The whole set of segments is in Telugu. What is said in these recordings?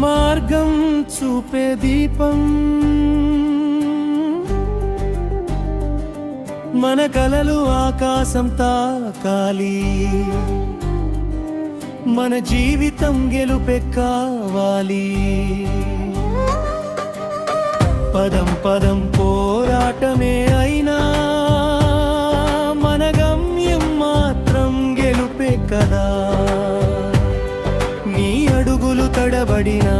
మార్గం చూపే దీపం మన కలలు ఆకాశం తాకాలి మన జీవితం గెలుపే కావాలి పదం పదం పోరాటమే అయినా మన గమ్యం మాత్రం గెలుపే కదా నీ అడుగులు తడబడినా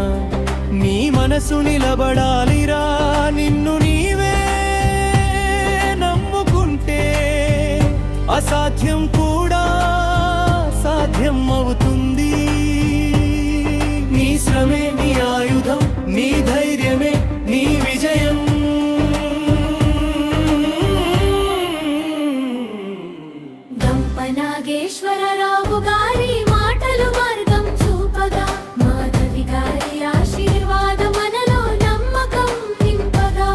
నీ మనసు నిలబడాలిరా నిన్ను నీవే నమ్ముకుంటే అసాధ్యం కూడా సాధ్యం అవుతుంది నీ శ్రమే నీ ఆయుధం నీ ధైర్యమే నీ విజయం గంపనాగేశ్వరరావు గారి మాటలు మార్గం చూపగా మాధవి గారి ఆశీర్వాదం మనలో నమ్మకం నింపగా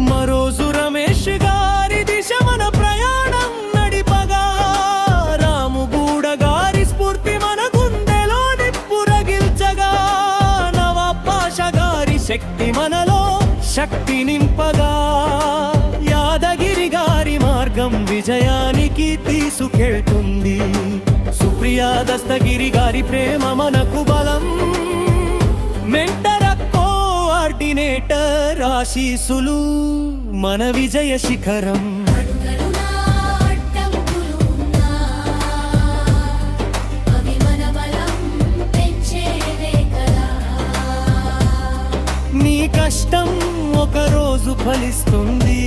మరోజు రమేష్ గారి దిశ మన ప్రయాణం నడిపగా రాముగూడ గారి స్ఫూర్తి మన గుండెలో నిప్పురగిల్చగా నవాబ్ పాషా గారి శక్తి మనలో శక్తి నింపగా యాదగిరి గారి మార్గం విజయానికి తీసుకెళ్తుంది సుప్రియా దస్తగిరి గారి ప్రేమ మనకు బలం మెంటర్ కోఆర్డినేటర్ ఆశీసులు మన విజయ శిఖరం అడుగడుగునా అడ్డంకులు ఉన్నా అవి మన బలం పెంచేవే కదా నీ కష్టం ఒక రోజు ఫలిస్తుంది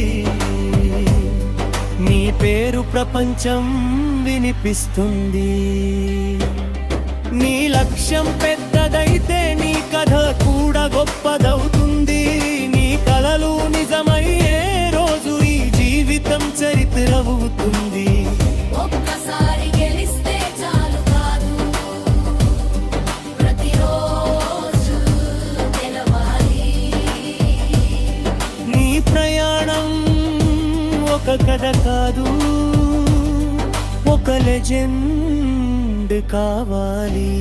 నీ పేరు ప్రపంచం వినిపిస్తుంది నీ లక్ష్యం పెద్దదైతే నీ కథ కూడా గొప్పదవుతుంది నీ కలలు నిజమయ్యే రోజు ఈ జీవితం చరిత్ర అవుతుంది ఒక్కసారి గెలిస్తే చాలు కాదు ప్రతిరోజు గెలవాలి నీ ప్రయాణం ఒక కథ కాదు ఒక లెజెండ్ కావాలి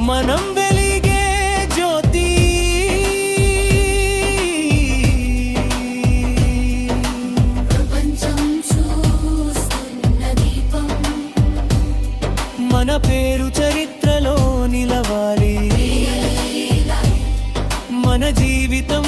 మనం వెలిగే జ్యోతి ప్రపంచం చూస్తున్న దీపం మన పేరు చరిత్రలో నిలవాలి మన జీవితం